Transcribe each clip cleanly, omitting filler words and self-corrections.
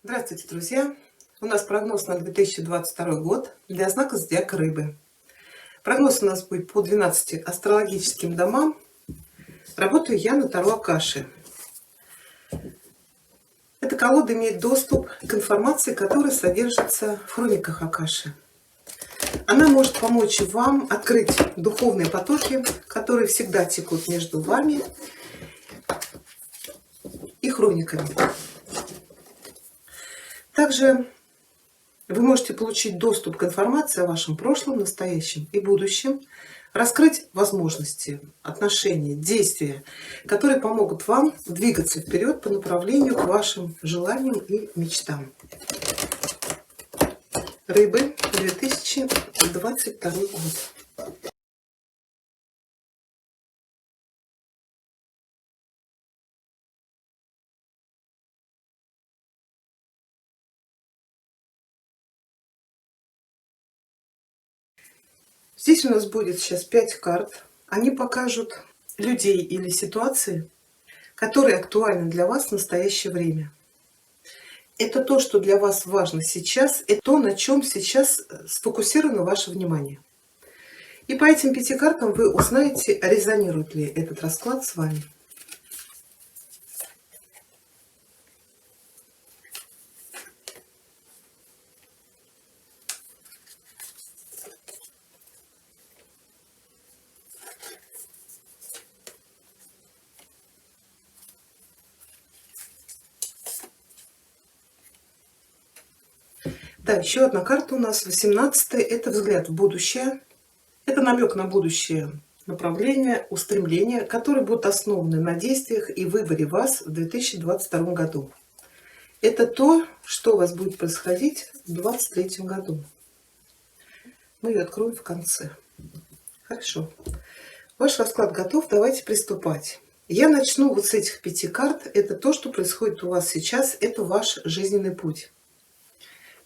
Здравствуйте, друзья! У нас прогноз на 2022 год для знака зодиака Рыбы. Прогноз у нас будет по 12 астрологическим домам. Работаю я на Таро Акаши. Эта колода имеет доступ к информации, которая содержится в хрониках Акаши. Она может помочь вам открыть духовные потоки, которые всегда текут между вами и хрониками. Также вы можете получить доступ к информации о вашем прошлом, настоящем и будущем, раскрыть возможности, отношения, действия, которые помогут вам двигаться вперед по направлению к вашим желаниям и мечтам. Рыбы, 2022 год. Здесь у нас будет сейчас 5 карт. Они покажут людей или ситуации, которые актуальны для вас в настоящее время. Это то, что для вас важно сейчас, это то, на чем сейчас сфокусировано ваше внимание. И по этим 5 картам вы узнаете, резонирует ли этот расклад с вами. Да, еще одна карта у нас, 18-я, это взгляд в будущее. Это намек на будущее направление, устремления, которые будут основаны на действиях и выборе вас в 2022 году. Это то, что у вас будет происходить в 2023 году. Мы ее откроем в конце. Хорошо. Ваш расклад готов, давайте приступать. Я начну вот с этих 5 карт. Это то, что происходит у вас сейчас, это ваш жизненный путь.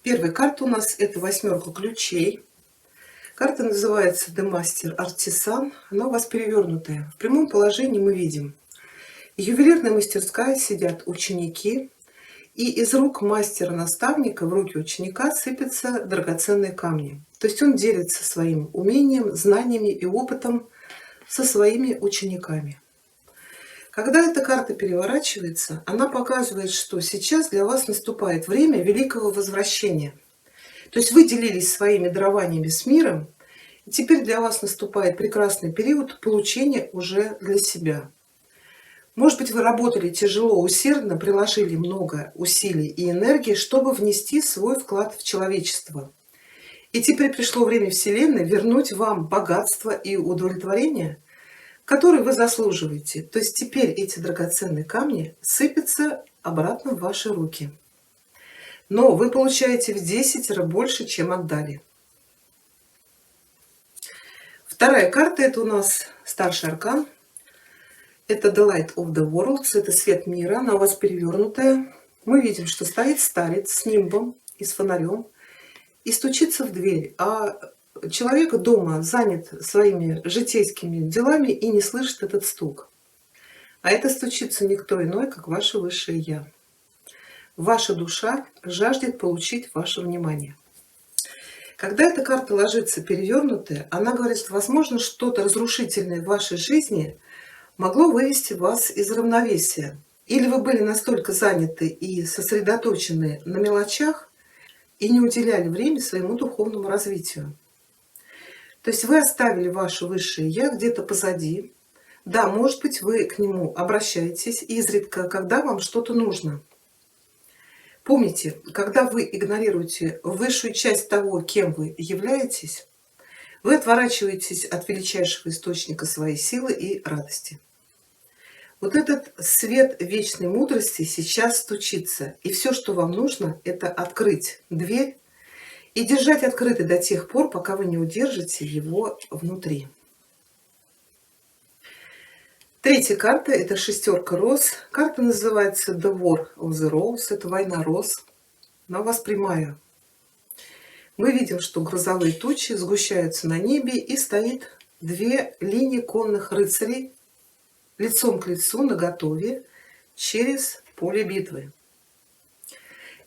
Первая карта у нас это 8 ключей. Карта называется The Master Artisan. Она у вас перевернутая. В прямом положении мы видим: ювелирная мастерская, сидят ученики, и из рук мастера-наставника в руки ученика сыпятся драгоценные камни. То есть он делится своим умением, знаниями и опытом со своими учениками. Когда эта карта переворачивается, она показывает, что сейчас для вас наступает время великого возвращения. То есть вы делились своими дарованиями с миром, и теперь для вас наступает прекрасный период получения уже для себя. Может быть, вы работали тяжело, усердно, приложили много усилий и энергии, чтобы внести свой вклад в человечество. И теперь пришло время Вселенной вернуть вам богатство и удовлетворение, которые вы заслуживаете. То есть теперь эти драгоценные камни сыпятся обратно в ваши руки. Но вы получаете в 10 раз больше, чем отдали. Вторая карта это у нас старший аркан. Это The Light of the Worlds, это свет мира, она у вас перевернутая. Мы видим, что стоит старец с нимбом и с фонарем и стучится в дверь, а человек дома занят своими житейскими делами и не слышит этот стук. А это стучится никто иной, как ваше высшее Я. Ваша душа жаждет получить ваше внимание. Когда эта карта ложится перевернутая, она говорит, что возможно что-то разрушительное в вашей жизни могло вывести вас из равновесия. Или вы были настолько заняты и сосредоточены на мелочах и не уделяли время своему духовному развитию. То есть вы оставили ваше высшее Я где-то позади. Да, может быть, вы к нему обращаетесь изредка, когда вам что-то нужно. Помните, когда вы игнорируете высшую часть того, кем вы являетесь, вы отворачиваетесь от величайшего источника своей силы и радости. Вот этот свет вечной мудрости сейчас стучится, и все, что вам нужно, это открыть дверь и держать открытой до тех пор, пока вы не удержите его внутри. Третья карта это 6 роз. Карта называется The War of the Rose, это война роз. Она у вас прямая. Мы видим, что грозовые тучи сгущаются на небе, и стоит 2 линии конных рыцарей лицом к лицу наготове через поле битвы.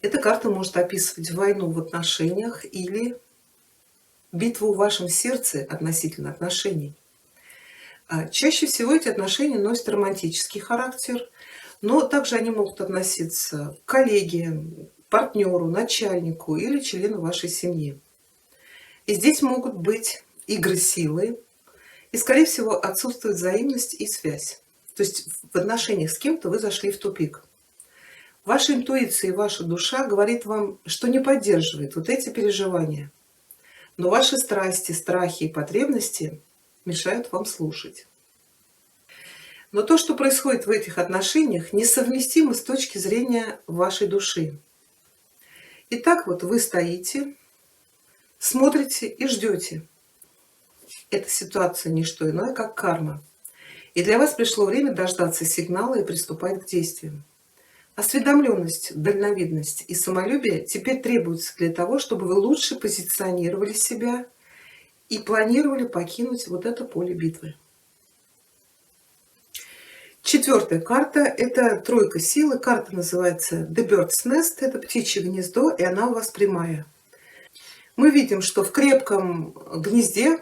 Эта карта может описывать войну в отношениях или битву в вашем сердце относительно отношений. Чаще всего эти отношения носят романтический характер, но также они могут относиться к коллеге, партнеру, начальнику или члену вашей семьи. И здесь могут быть игры силы, и, скорее всего, отсутствует взаимность и связь. То есть в отношениях с кем-то вы зашли в тупик. Ваша интуиция и ваша душа говорит вам, что не поддерживает вот эти переживания. Но ваши страсти, страхи и потребности мешают вам слушать. Но то, что происходит в этих отношениях, несовместимо с точки зрения вашей души. Итак, вот вы стоите, смотрите и ждете. Эта ситуация не что иное, как карма. И для вас пришло время дождаться сигнала и приступать к действиям. Осведомленность, дальновидность и самолюбие теперь требуются для того, чтобы вы лучше позиционировали себя и планировали покинуть вот это поле битвы. Четвертая карта – это тройка силы. Карта называется The Bird's Nest, это птичье гнездо, и она у вас прямая. Мы видим, что в крепком гнезде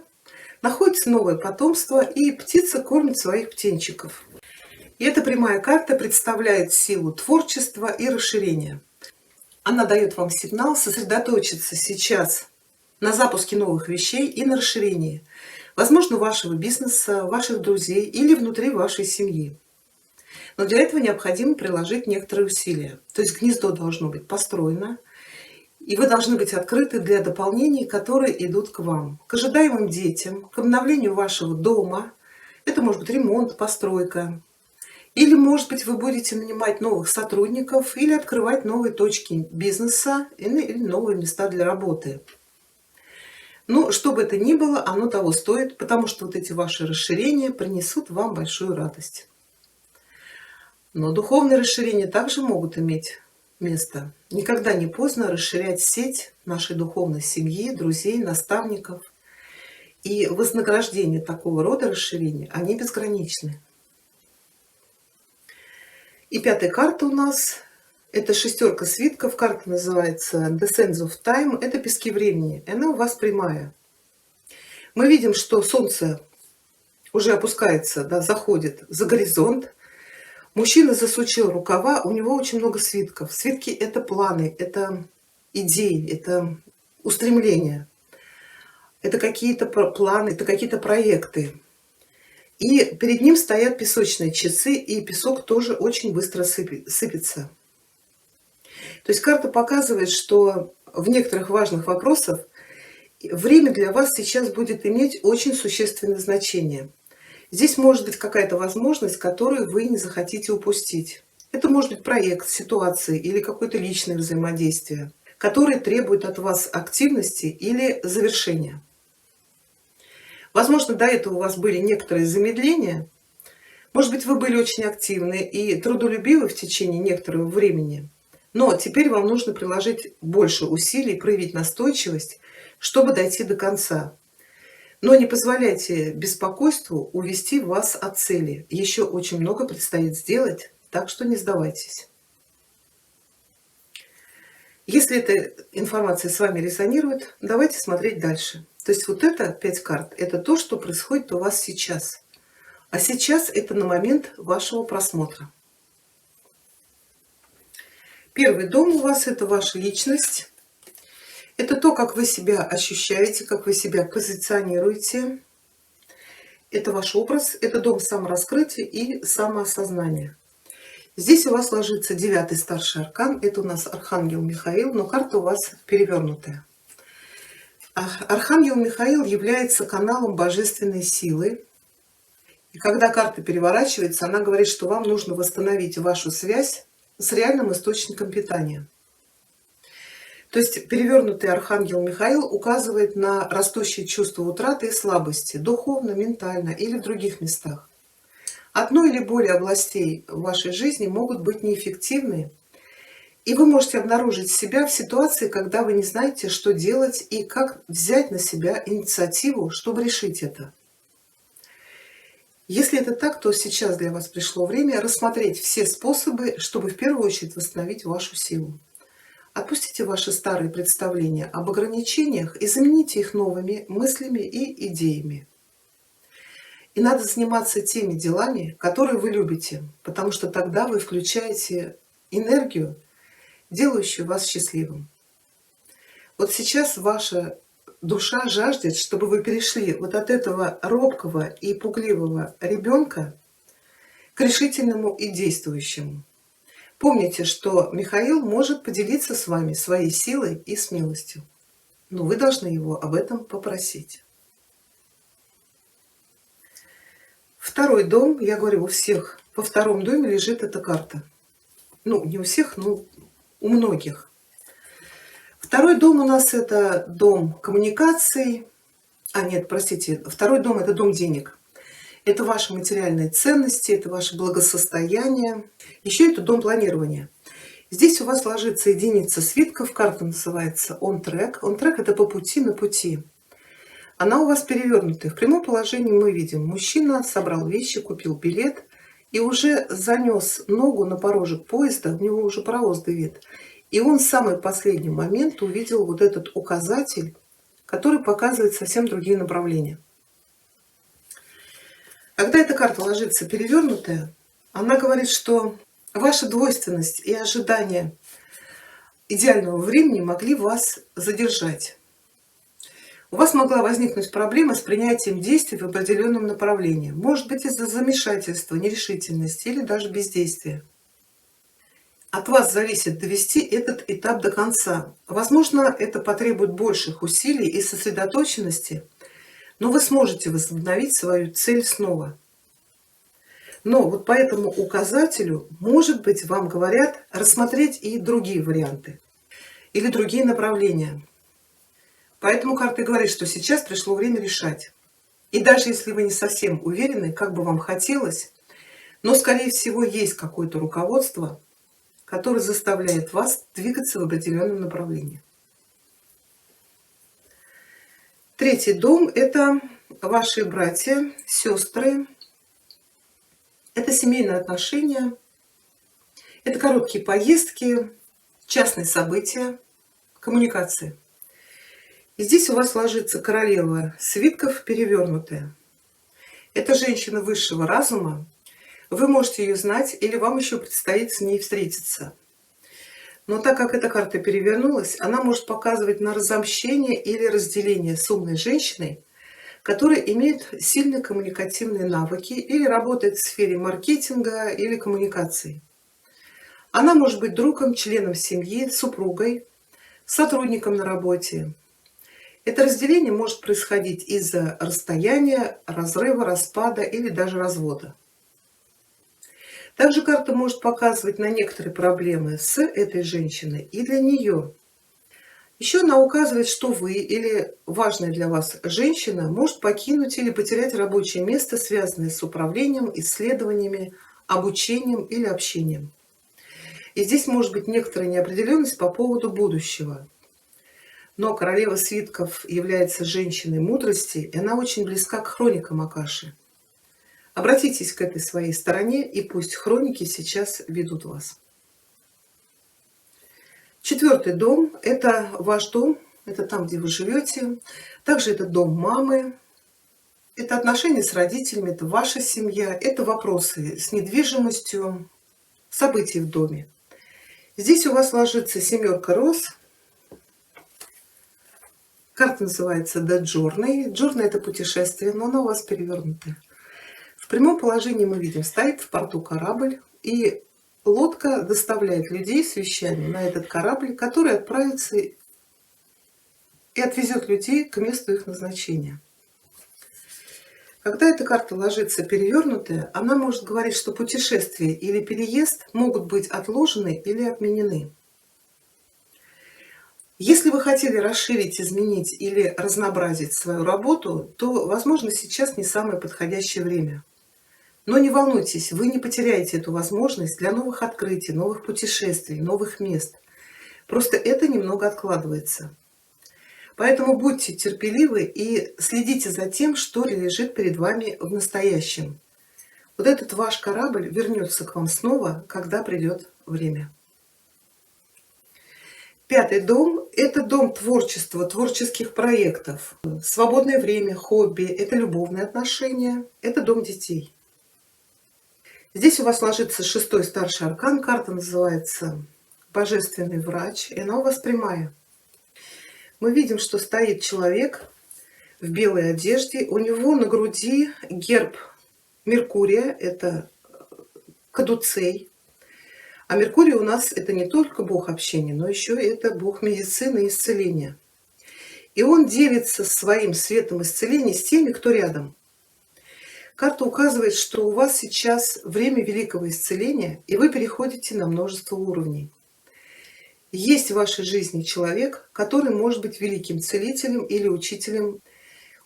находится новое потомство, и птица кормит своих птенчиков. И эта прямая карта представляет силу творчества и расширения. Она дает вам сигнал сосредоточиться сейчас на запуске новых вещей и на расширении, возможно, вашего бизнеса, ваших друзей или внутри вашей семьи. Но для этого необходимо приложить некоторые усилия. То есть гнездо должно быть построено, и вы должны быть открыты для дополнений, которые идут к вам, к ожидаемым детям, к обновлению вашего дома. Это может быть ремонт, постройка. Или, может быть, вы будете нанимать новых сотрудников или открывать новые точки бизнеса или новые места для работы. Но что бы это ни было, оно того стоит, потому что вот эти ваши расширения принесут вам большую радость. Но духовные расширения также могут иметь место. Никогда не поздно расширять сеть нашей духовной семьи, друзей, наставников. И вознаграждение такого рода расширения, они безграничны. И пятая карта у нас – это шестерка свитков. Карта называется The Sands of Time. Это пески времени. И она у вас прямая. Мы видим, что Солнце уже опускается, да, заходит за горизонт. Мужчина засучил рукава, у него очень много свитков. Свитки – это планы, это идеи, это устремления. Это какие-то планы, это какие-то проекты. И перед ним стоят песочные часы, и песок тоже очень быстро сыпется. То есть карта показывает, что в некоторых важных вопросах время для вас сейчас будет иметь очень существенное значение. Здесь может быть какая-то возможность, которую вы не захотите упустить. Это может быть проект, ситуация или какое-то личное взаимодействие, которое требует от вас активности или завершения. Возможно, до этого у вас были некоторые замедления. Может быть, вы были очень активны и трудолюбивы в течение некоторого времени. Но теперь вам нужно приложить больше усилий, проявить настойчивость, чтобы дойти до конца. Но не позволяйте беспокойству увести вас от цели. Еще очень много предстоит сделать, так что не сдавайтесь. Если эта информация с вами резонирует, давайте смотреть дальше. То есть вот это 5 карт – это то, что происходит у вас сейчас. А сейчас это на момент вашего просмотра. Первый дом у вас – это ваша личность. Это то, как вы себя ощущаете, как вы себя позиционируете. Это ваш образ, это дом самораскрытия и самоосознания. Здесь у вас ложится 9-й старший аркан. Это у нас Архангел Михаил, но карта у вас перевернутая. Архангел Михаил является каналом божественной силы. И когда карта переворачивается, она говорит, что вам нужно восстановить вашу связь с реальным источником питания. То есть перевернутый Архангел Михаил указывает на растущее чувство утраты и слабости, духовно, ментально или в других местах. Одно или более областей в вашей жизни могут быть неэффективны, и вы можете обнаружить себя в ситуации, когда вы не знаете, что делать и как взять на себя инициативу, чтобы решить это. Если это так, то сейчас для вас пришло время рассмотреть все способы, чтобы в первую очередь восстановить вашу силу. Отпустите ваши старые представления об ограничениях и замените их новыми мыслями и идеями. И надо заниматься теми делами, которые вы любите, потому что тогда вы включаете энергию, делающую вас счастливым. Вот сейчас ваша душа жаждет, чтобы вы перешли вот от этого робкого и пугливого ребенка к решительному и действующему. Помните, что Михаил может поделиться с вами своей силой и смелостью, но вы должны его об этом попросить. Второй дом, я говорю, у всех во втором доме лежит эта карта. Ну, не у всех, но у многих. Второй дом у нас это дом коммуникаций. Нет, простите, второй дом это дом денег. Это ваши материальные ценности, это ваше благосостояние. Еще это дом планирования. Здесь у вас ложится единица свитков, карта называется on track. On track это по пути на пути. Она у вас перевернутая. В прямом положении мы видим, мужчина собрал вещи, купил билет и уже занес ногу на порожек поезда, у него уже паровоз дымит. И он в самый последний момент увидел вот этот указатель, который показывает совсем другие направления. Когда эта карта ложится перевернутая, она говорит, что ваша двойственность и ожидание идеального времени могли вас задержать. У вас могла возникнуть проблема с принятием действий в определенном направлении. Может быть, из-за замешательства, нерешительности или даже бездействия. От вас зависит довести этот этап до конца. Возможно, это потребует больших усилий и сосредоточенности, но вы сможете возобновить свою цель снова. Но вот по этому указателю, может быть, вам говорят рассмотреть и другие варианты или другие направления. Поэтому карта говорит, что сейчас пришло время решать. И даже если вы не совсем уверены, как бы вам хотелось, но, скорее всего, есть какое-то руководство, которое заставляет вас двигаться в определенном направлении. Третий дом – это ваши братья, сестры, это семейные отношения, это короткие поездки, частные события, коммуникации. И здесь у вас ложится королева свитков перевернутая. Это женщина высшего разума. Вы можете ее знать или вам еще предстоит с ней встретиться. Но так как эта карта перевернулась, она может показывать на разобщение или разделение с умной женщиной, которая имеет сильные коммуникативные навыки или работает в сфере маркетинга или коммуникаций. Она может быть другом, членом семьи, супругой, сотрудником на работе. Это разделение может происходить из-за расстояния, разрыва, распада или даже развода. Также карта может показывать на некоторые проблемы с этой женщиной и для нее. Еще она указывает, что вы или важная для вас женщина может покинуть или потерять рабочее место, связанное с управлением, исследованиями, обучением или общением. И здесь может быть некоторая неопределенность по поводу будущего. Но королева свитков является женщиной мудрости, и она очень близка к хроникам Акаши. Обратитесь к этой своей стороне, и пусть хроники сейчас ведут вас. Четвертый дом – это ваш дом, это там, где вы живете. Также это дом мамы, это отношения с родителями, это ваша семья, это вопросы с недвижимостью, события в доме. Здесь у вас ложится семерка роз. Карта называется The Journey. Journey – это путешествие, но она у вас перевернутая. В прямом положении мы видим, стоит в порту корабль, и лодка доставляет людей с вещами на этот корабль, который отправится и отвезет людей к месту их назначения. Когда эта карта ложится перевернутая, она может говорить, что путешествие или переезд могут быть отложены или отменены. Если вы хотели расширить, изменить или разнообразить свою работу, то, возможно, сейчас не самое подходящее время. Но не волнуйтесь, вы не потеряете эту возможность для новых открытий, новых путешествий, новых мест. Просто это немного откладывается. Поэтому будьте терпеливы и следите за тем, что лежит перед вами в настоящем. Вот этот ваш корабль вернется к вам снова, когда придет время. Пятый дом — это дом творчества, творческих проектов. Свободное время, хобби — это любовные отношения, это дом детей. Здесь у вас ложится шестой старший аркан. Карта называется «Божественный врач», и она у вас прямая. Мы видим, что стоит человек в белой одежде. У него на груди герб Меркурия, это кадуцей. А Меркурий у нас это не только бог общения, но еще это бог медицины и исцеления. И он делится своим светом исцеления с теми, кто рядом. Карта указывает, что у вас сейчас время великого исцеления, и вы переходите на множество уровней. Есть в вашей жизни человек, который может быть великим целителем или учителем.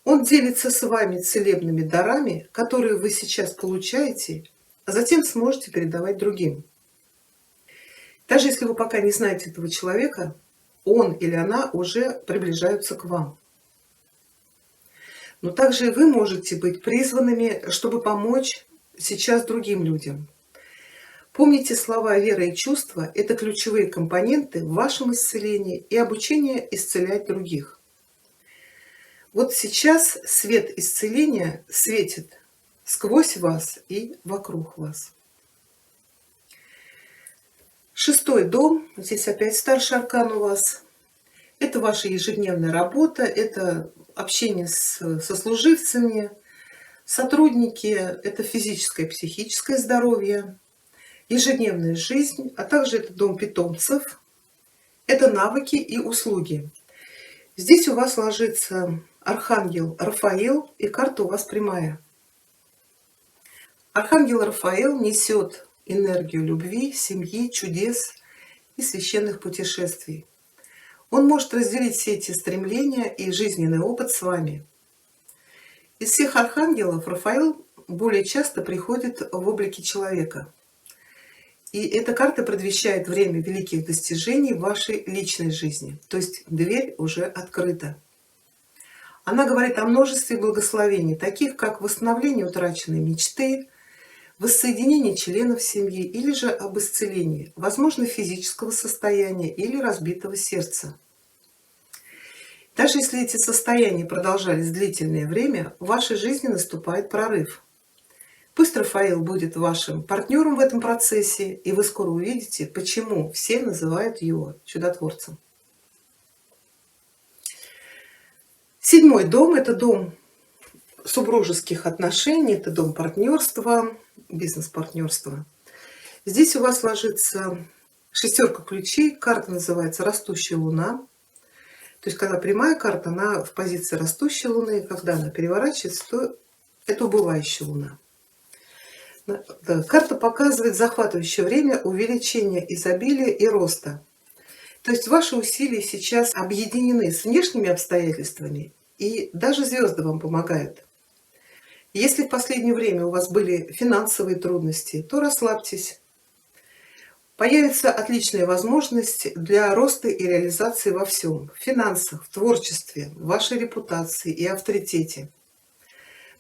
Он делится с вами целебными дарами, которые вы сейчас получаете, а затем сможете передавать другим. Даже если вы пока не знаете этого человека, он или она уже приближаются к вам. Но также и вы можете быть призванными, чтобы помочь сейчас другим людям. Помните, слова «вера» и «чувства» — это ключевые компоненты в вашем исцелении и обучении исцелять других. Вот сейчас свет исцеления светит сквозь вас и вокруг вас. Шестой дом, здесь опять старший аркан у вас. Это ваша ежедневная работа, это общение с сослуживцами, сотрудники, это физическое и психическое здоровье, ежедневная жизнь, а также это дом питомцев, это навыки и услуги. Здесь у вас ложится архангел Рафаил, и карта у вас прямая. Архангел Рафаил несет энергию любви, семьи, чудес и священных путешествий. Он может разделить все эти стремления и жизненный опыт с вами. Из всех архангелов Рафаил более часто приходит в облике человека. И эта карта предвещает время великих достижений в вашей личной жизни. То есть дверь уже открыта. Она говорит о множестве благословений, таких как восстановление утраченной мечты, воссоединение членов семьи или же об исцелении, возможно, физического состояния или разбитого сердца. Даже если эти состояния продолжались длительное время, в вашей жизни наступает прорыв. Пусть Рафаил будет вашим партнером в этом процессе, и вы скоро увидите, почему все называют его чудотворцем. Седьмой дом — это дом супружеских отношений, это дом партнерства, бизнес-партнерства. Здесь у вас ложится шестерка ключей, карта называется «Растущая луна». То есть, когда прямая карта, она в позиции растущей луны, когда она переворачивается, то это убывающая луна. Карта показывает захватывающее время увеличения изобилия и роста. То есть ваши усилия сейчас объединены с внешними обстоятельствами, и даже звезды вам помогают. Если в последнее время у вас были финансовые трудности, то расслабьтесь. Появится отличная возможность для роста и реализации во всем: в финансах, в творчестве, в вашей репутации и авторитете.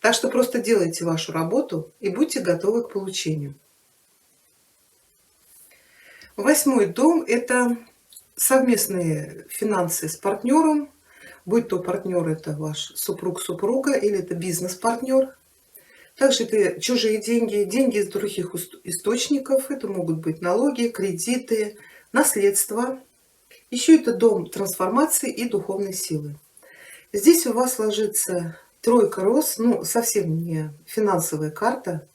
Так что просто делайте вашу работу и будьте готовы к получению. Восьмой дом — это совместные финансы с партнером, будь то партнер это ваш супруг-супруга или это бизнес-партнер. Также это чужие деньги, деньги из других источников, это могут быть налоги, кредиты, наследство. Еще это дом трансформации и духовной силы. Здесь у вас ложится тройка роз, ну совсем не финансовая карта.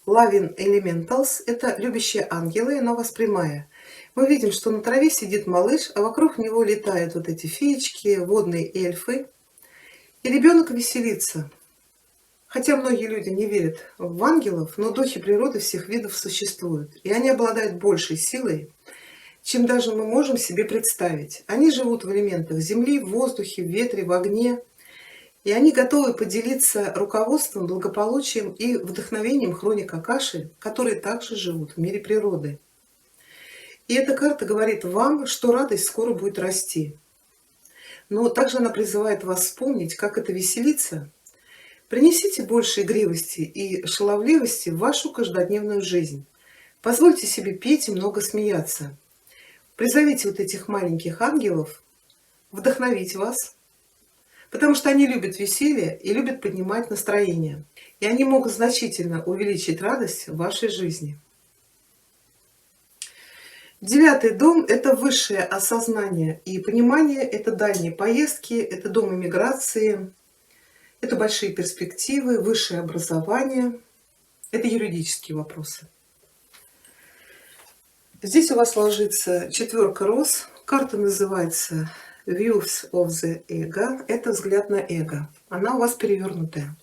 Loving Elementals — это любящие ангелы, она у вас прямая. Мы видим, что на траве сидит малыш, а вокруг него летают вот эти феечки, водные эльфы. И ребенок веселится. Хотя многие люди не верят в ангелов, но духи природы всех видов существуют. И они обладают большей силой, чем даже мы можем себе представить. Они живут в элементах земли, в воздухе, в ветре, в огне. И они готовы поделиться руководством, благополучием и вдохновением хроник Акаши, которые также живут в мире природы. И эта карта говорит вам, что радость скоро будет расти. Но также она призывает вас вспомнить, как это веселиться. Принесите больше игривости и шаловливости в вашу каждодневную жизнь. Позвольте себе петь и много смеяться. Призовите вот этих маленьких ангелов вдохновить вас, потому что они любят веселье и любят поднимать настроение. И они могут значительно увеличить радость в вашей жизни. 9-й дом – это высшее осознание и понимание, это дальние поездки, это дом иммиграции, это большие перспективы, высшее образование, это юридические вопросы. Здесь у вас ложится 4 роз, карта называется Views of the Ego, это взгляд на эго, она у вас перевернутая.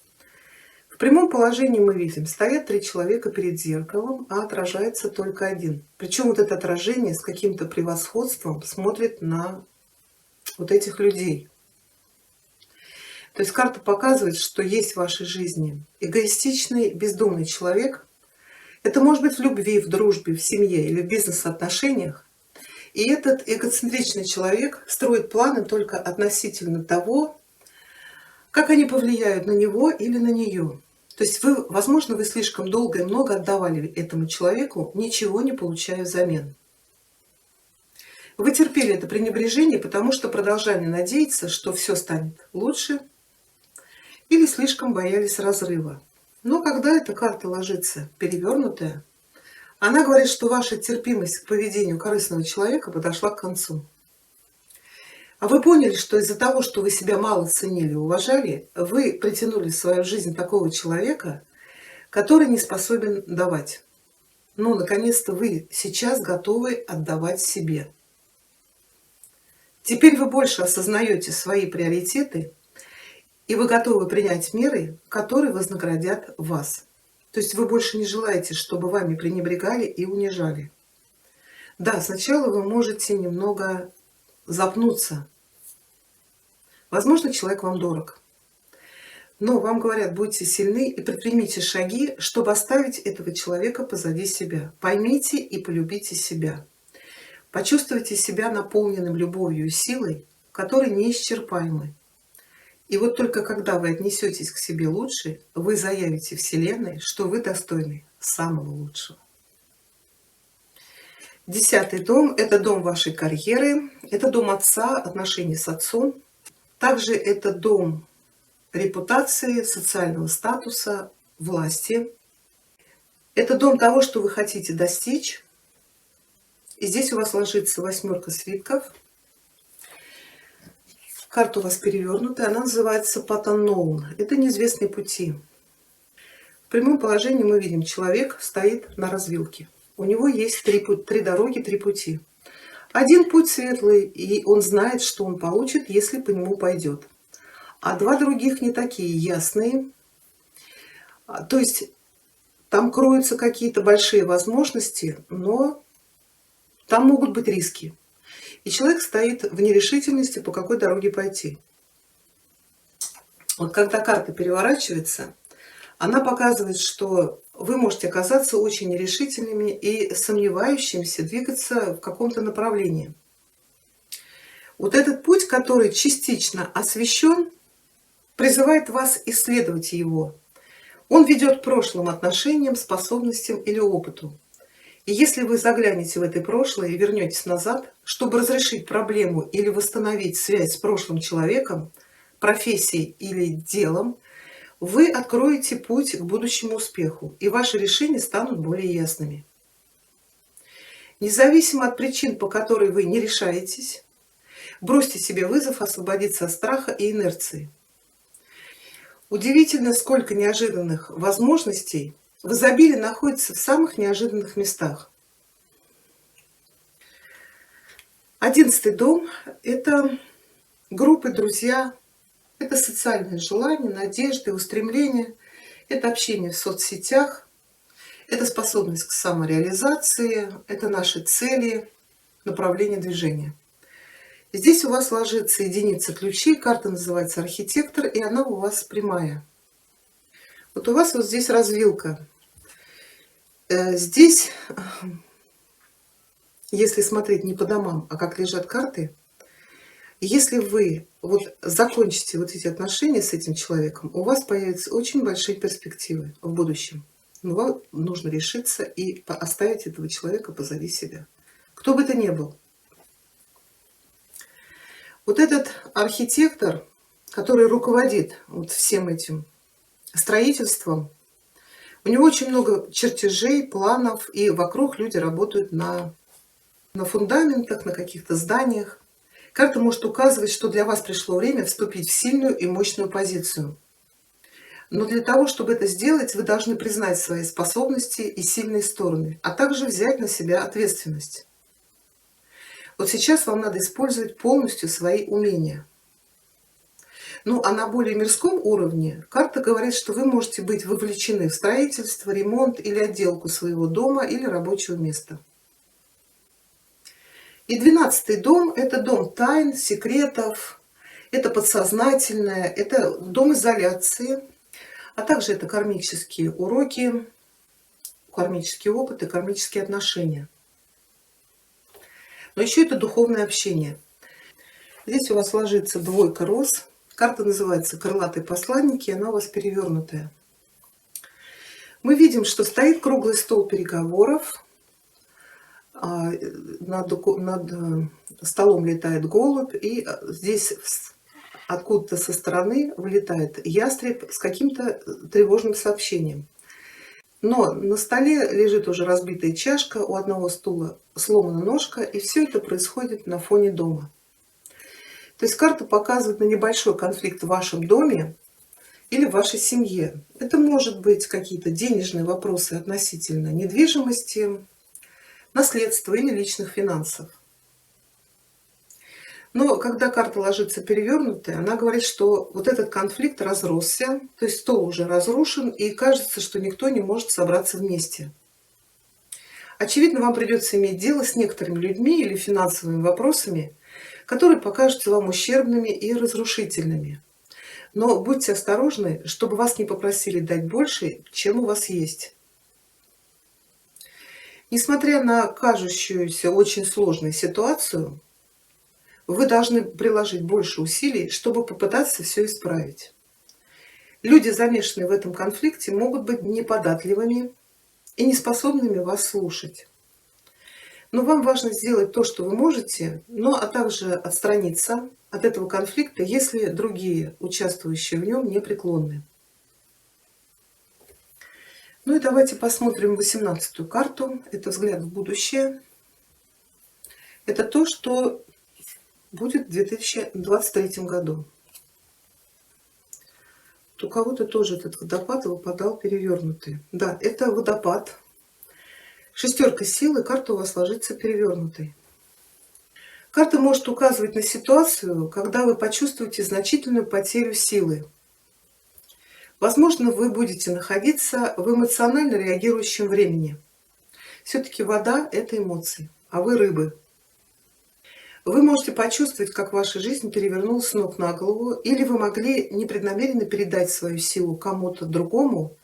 В прямом положении мы видим, стоят 3 человека перед зеркалом, а отражается только один. Причем вот это отражение с каким-то превосходством смотрит на вот этих людей. То есть карта показывает, что есть в вашей жизни эгоистичный, бездумный человек. Это может быть в любви, в дружбе, в семье или в бизнес-отношениях. И этот эгоцентричный человек строит планы только относительно того, как они повлияют на него или на нее. То есть вы, возможно, вы слишком долго и много отдавали этому человеку, ничего не получая взамен. Вы терпели это пренебрежение, потому что продолжали надеяться, что все станет лучше, или слишком боялись разрыва. Но когда эта карта ложится перевернутая, она говорит, что ваша терпимость к поведению корыстного человека подошла к концу. А вы поняли, что из-за того, что вы себя мало ценили и уважали, вы притянули в свою жизнь такого человека, который не способен давать. Но, наконец-то, вы сейчас готовы отдавать себе. Теперь вы больше осознаете свои приоритеты, и вы готовы принять меры, которые вознаградят вас. То есть вы больше не желаете, чтобы вами пренебрегали и унижали. Да, сначала вы можете немного запнуться. Возможно, человек вам дорог. Но вам говорят, будьте сильны и предпримите шаги, чтобы оставить этого человека позади себя. Поймите и полюбите себя. Почувствуйте себя наполненным любовью и силой, которые неисчерпаемы. И вот только когда вы отнесетесь к себе лучше, вы заявите Вселенной, что вы достойны самого лучшего. 10-й дом – это дом вашей карьеры, это дом отца, отношений с отцом. Также это дом репутации, социального статуса, власти. Это дом того, что вы хотите достичь. И здесь у вас ложится 8 свитков. Карта у вас перевернутая, она называется Path Unknown. Это неизвестные пути. В прямом положении мы видим, человек стоит на развилке. У него есть 3 дороги, 3 пути. Один путь светлый, и он знает, что он получит, если по нему пойдет. А 2 других не такие ясные. То есть там кроются какие-то большие возможности, но там могут быть риски. И человек стоит в нерешительности, по какой дороге пойти. Вот когда карта переворачивается, она показывает, что вы можете оказаться очень нерешительными и сомневающимися двигаться в каком-то направлении. Вот этот путь, который частично освещен, призывает вас исследовать его. Он ведет к прошлым отношениям, способностям или опыту. И если вы заглянете в это прошлое и вернетесь назад, чтобы разрешить проблему или восстановить связь с прошлым человеком, профессией или делом, вы откроете путь к будущему успеху, и ваши решения станут более ясными. Независимо от причин, по которой вы не решаетесь, бросьте себе вызов освободиться от страха и инерции. Удивительно, сколько неожиданных возможностей в изобилии находится в самых неожиданных местах. 11-й дом – это группы, друзья, это социальные желания, надежды, устремления, это общение в соцсетях, это способность к самореализации, это наши цели, направление движения. Здесь у вас ложится единица ключей, карта называется архитектор, и она у вас прямая. Вот у вас вот здесь развилка. Здесь, если смотреть не по домам, а как лежат карты, если вы вот закончите вот эти отношения с этим человеком, у вас появятся очень большие перспективы в будущем. Но вам нужно решиться и оставить этого человека позади себя. Кто бы это ни был. Вот этот архитектор, который руководит вот всем этим строительством, у него очень много чертежей, планов, и вокруг люди работают на фундаментах, на каких-то зданиях. Карта может указывать, что для вас пришло время вступить в сильную и мощную позицию. Но для того, чтобы это сделать, вы должны признать свои способности и сильные стороны, а также взять на себя ответственность. Вот сейчас вам надо использовать полностью свои умения. Ну, а на более мирском уровне карта говорит, что вы можете быть вовлечены в строительство, ремонт или отделку своего дома или рабочего места. И 12-й дом – это дом тайн, секретов, это подсознательное, это дом изоляции, а также это кармические уроки, кармический опыт и кармические отношения. Но еще это духовное общение. Здесь у вас ложится двойка роз. Карта называется «Крылатые посланники», и она у вас перевернутая. Мы видим, что стоит круглый стол переговоров. Над столом летает голубь, и здесь откуда-то со стороны вылетает ястреб с каким-то тревожным сообщением. Но на столе лежит уже разбитая чашка, у одного стула сломана ножка, и все это происходит на фоне дома. То есть карта показывает на небольшой конфликт в вашем доме или в вашей семье. Это может быть какие-то денежные вопросы относительно недвижимости, наследства или личных финансов. Но когда карта ложится перевернутая, она говорит, что вот этот конфликт разросся, то есть стол уже разрушен, и кажется, что никто не может собраться вместе. Очевидно, вам придется иметь дело с некоторыми людьми или финансовыми вопросами, которые покажутся вам ущербными и разрушительными. Но будьте осторожны, чтобы вас не попросили дать больше, чем у вас есть. Несмотря на кажущуюся очень сложную ситуацию, вы должны приложить больше усилий, чтобы попытаться все исправить. Люди, замешанные в этом конфликте, могут быть неподатливыми и неспособными вас слушать. Но вам важно сделать то, что вы можете, а также отстраниться от этого конфликта, если другие, участвующие в нем, непреклонны. Ну и давайте посмотрим 18-ю карту. Это взгляд в будущее. Это то, что будет в 2023 году. У кого-то тоже этот водопад выпадал перевернутый. Да, это водопад. Шестерка силы, карта у вас ложится перевернутой. Карта может указывать на ситуацию, когда вы почувствуете значительную потерю силы. Возможно, вы будете находиться в эмоционально реагирующем времени. Все-таки вода – это эмоции, а вы рыбы. Вы можете почувствовать, как ваша жизнь перевернулась с ног на голову, или вы могли непреднамеренно передать свою силу кому-то другому.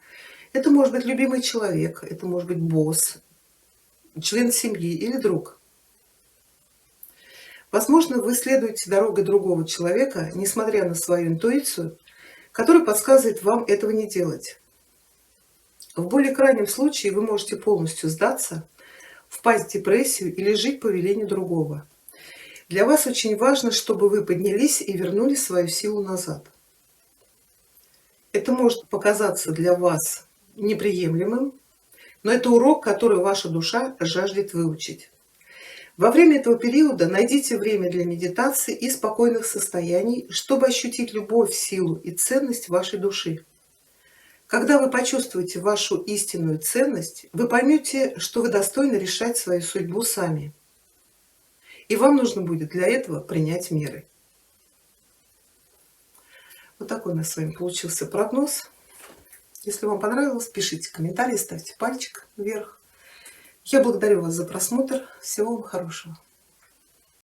Это может быть любимый человек, это может быть босс, член семьи или друг. Возможно, вы следуете дорогой другого человека, несмотря на свою интуицию, который подсказывает вам этого не делать. В более крайнем случае вы можете полностью сдаться, впасть в депрессию или жить по велению другого. Для вас очень важно, чтобы вы поднялись и вернули свою силу назад. Это может показаться для вас неприемлемым, но это урок, который ваша душа жаждет выучить. Во время этого периода найдите время для медитации и спокойных состояний, чтобы ощутить любовь, силу и ценность вашей души. Когда вы почувствуете вашу истинную ценность, вы поймете, что вы достойны решать свою судьбу сами. И вам нужно будет для этого принять меры. Вот такой у нас с вами получился прогноз. Если вам понравилось, пишите комментарии, ставьте пальчик вверх. Я благодарю вас за просмотр. Всего вам хорошего.